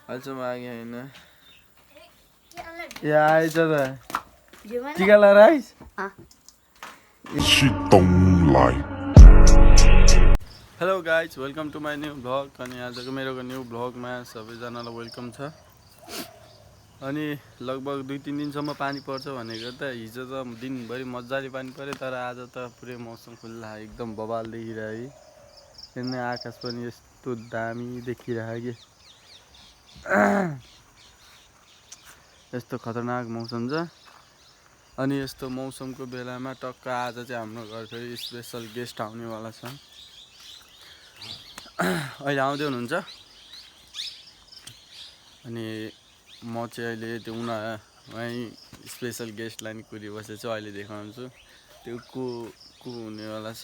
अहिलेसम्म आगे होइन ए आएछ त टिका लगाएर आइस hello guys welcome to my new vlog अनि आजको मेरो न्यू भ्लगमा सबैजनालाई वेलकम छ अनि लगभग 2-3 दिनसम्म पानी पर्छ भनेको त हिजो त दिनभरि मजाले पानी पर्यो तर आज त पुरै मौसम खुल्ला एकदम बबाल देखिरह्यो हेर्ने आकाश पनि यस्तो दामी देखिरह्यो कि यस्तो खतरनाक मौसम छ अनि यस्तो मौसमको बेलामा टक्क आज चाहिँ हाम्रो घर फेरि स्पेसल गेस्ट आउनेवाला छ अहिले आउँदै हुनुहुन्छ अनि म चाहिँ अहिले त्यो वहीँ स्पेसल गेस्टलाई नि कुरी बसेको छु अहिले देखाउँछु त्यो को हुनेवाला छ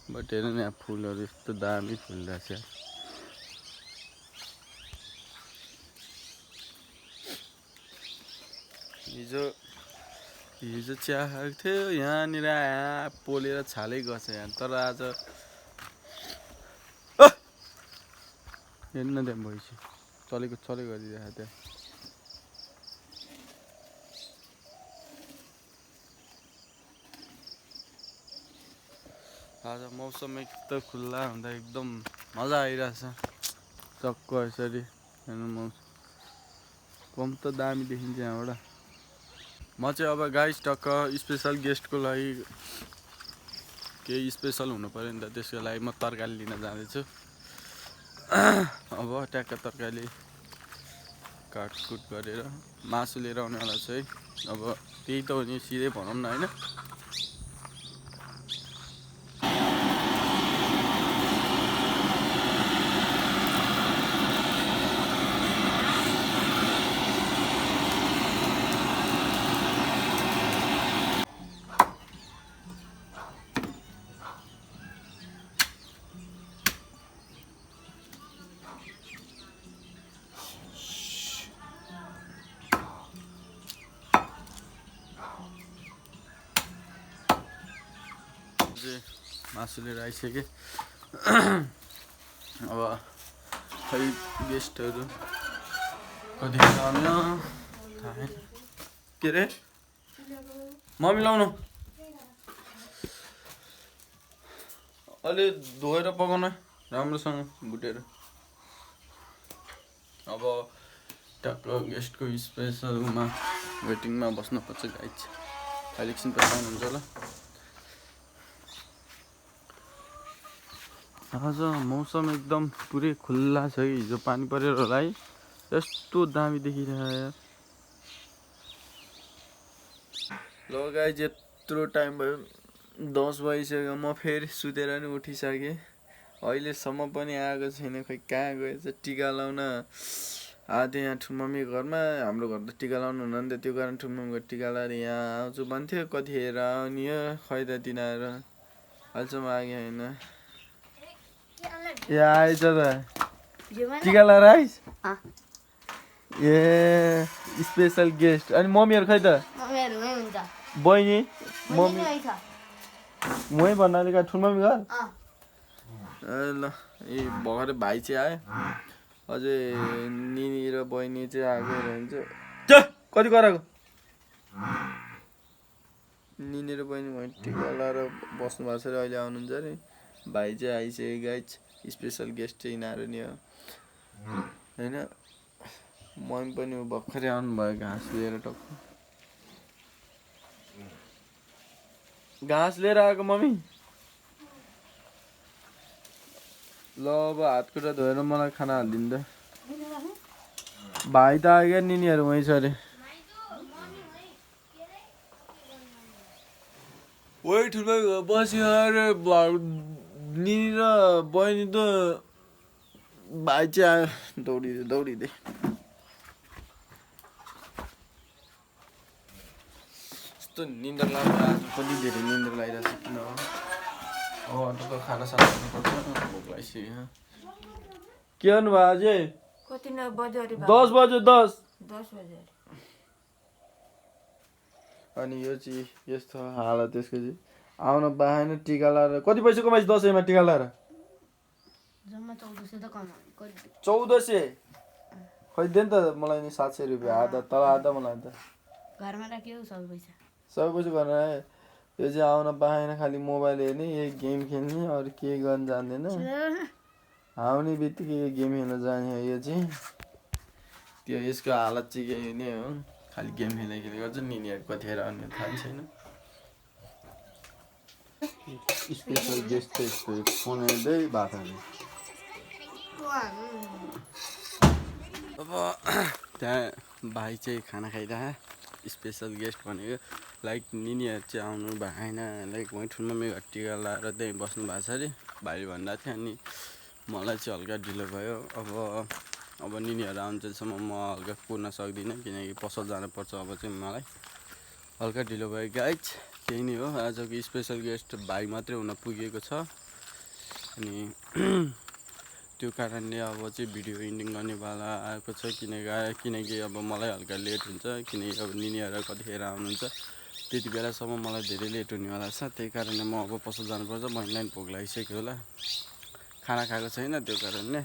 बट हेर्नु न यहाँ फुलहरू यस्तो दामी फुलिरहेछ हिजो चिया खाएको थियो यहाँनिर पोलेर छालै गछ यहाँ तर आज हेर्नु न त्यहाँ भइसक्यो चलेको गरिरहेको त्यहाँ आज मौसम एकदम खुल्ला हुँदा एकदम मजा आइरहेछ चक्क यसरी हेर्नु मौसम कम त दामी देखिन्छ यहाँबाट म चाहिँ अब गाइस टक्क स्पेसल गेस्टको लागि केही स्पेसल हुनु पऱ्यो नि त त्यसको लागि म तरकारी लिन जाँदैछु अब ट्याक्क तरकारी काटकुट गरेर मासु लिएर आउनेवाला छु है अब त्यही त हो नि सिधै भनौँ न होइन मासु लिएर आइसकेँ अब खै गेस्टहरू कति आउने थाहा के रे मम्मी लाउनु अलि धोएर पकाउन राम्रोसँग भुटेर अब टक्क गेस्टको स्पेसलमा वेटिङमा बस्नुपर्छ गाइज अहिले एकछिन पछि आउनुहुन्छ होला आज मौसम एकदम पुरै खुल्ला छ कि हिजो पानी परेर होला है यस्तो दामी देखिरहेको ल गाइज यत्रो टाइम भयो 10 बजिसक्यो म फेरि सुतेर नि उठिसकेँ अहिलेसम्म पनि आएको छैन खै कहाँ गएछ टिका लाउन आधे यहाँ ठुमम्मी घरमा हाम्रो घर त टिका लाउनु हुँदैन त त्यो कारण ठुमम्मीको टिका लाएर यहाँ आउँछु भन्थ्यो कतिखेर आउने हो खै त तिनीहरू अहिलेसम्म आगे होइन ए आएछ त टिका लगाएर आइस ए स्पेसल गेस्ट अनि मम्मीहरू खै त बहिनी मम्मी मै भन्नाले का ठुलमम्मी घर ल ए भर्खरै भाइ चाहिँ आयो अझै निनी र बहिनी चाहिँ आएको रहन्छ कति कराएको निनी र बहिनी भयो टिका लगाएर बस्नु भएको छ अरे अहिले आउनुहुन्छ अरे भाइ चाहिँ आइसक्यो गाइज स्पेसल गेस्ट चाहिँ यिनीहरू नि हो होइन मम्मी पनि भर्खरै आउनुभयो घाँस लिएर टक्क घाँस लिएर आएको मम्मी ल अब हातखुट्टा धोएर मलाई खाना हालिदिनु त भाइ त आयो निनीहरू वहीँ छ अरे ओइ ठुलो बस्यो अरे निनी र बहिनी त भाइ चाहिँ आयो दौडिँदै यस्तो निन्द्रा लाग्यो आज पनि धेरै निन्द्रा लागिरहेको छ किन टक्क खाना साना खानुपर्छ भोक लागिसक्यो के गर्नु भयो अझै 10 बज्यो 10 बज्यो अनि यो चाहिँ यस्तो हालत त्यसको चाहिँ आउन पाएन टिका लगाएर कति पैसा कमाइस् दसैँमा टिका लगाएर 1400 खै दे नि त मलाई नि 700 रुपियाँ आधा तल आधा मलाई आधा घरमा राख्यो सबै पैसा घरमा आयो यो चाहिँ आउन पाएन खालि मोबाइल हेर्ने यही गेम खेल्ने अरू केही गर्न जान्दैन आउने बित्तिकै यो गेम खेल्न जाने हो यो चाहिँ त्यो यसको हालत चाहिँ यही नै हो खालि गेम खेल्ने गर्छ निनीहरू कतिखेर आउने थाहा छैन स्पेसल गेस्ट चाहिँ यस्तो फोन हेर्दै भएको अब त्यहाँ भाइ चाहिँ खाना खाइरह स्पेसल गेस्ट भनेको लाइक निनीहरू चाहिँ आउनु भएन लाइक वहीँ ठुलो मेरो टिका लाएर त्यहीँ बस्नु भएको छ अरे भाइले भन्दा थियो अनि मलाई चाहिँ हल्का ढिलो भयो अब निनीहरू आउन्जेलसम्म म हल्का कुर्न सक्दिनँ किनकि पसल जानुपर्छ अब चाहिँ मलाई हल्का ढिलो भयो गाइज त्यही नै हो आजको स्पेसल गेस्ट भाइ मात्रै हुन पुगेको छ अनि त्यो कारणले अब चाहिँ भिडियो एन्डिङ गर्ने बेला आएको छ किनकि अब मलाई हल्का लेट हुन्छ किनकि अब निनीहरू कतिखेर आउनुहुन्छ त्यति बेलासम्म मलाई धेरै लेट हुनेवाला छ त्यही कारणले म अब पसल जानुपर्छ बहिनीलाई भोक लागिसक्यो होला खाना खाएको छैन त्यो कारणले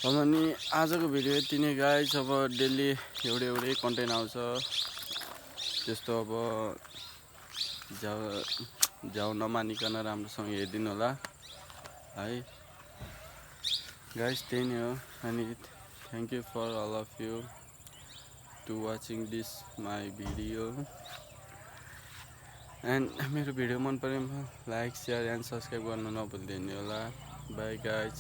अब नि आजको भिडियो यति नै गाइज अब डेली एउटै कन्टेन्ट आउँछ त्यस्तो अब झ्याउ नमानिकन राम्रोसँग हेरिदिनु होला है गाइज त्यही नै हो अनि thank you for all of you to watching this my video and मेरो भिडियो मन पऱ्यो लाइक सेयर एन्ड सब्सक्राइब गर्न नभुलिदिनु होला बाई गाइज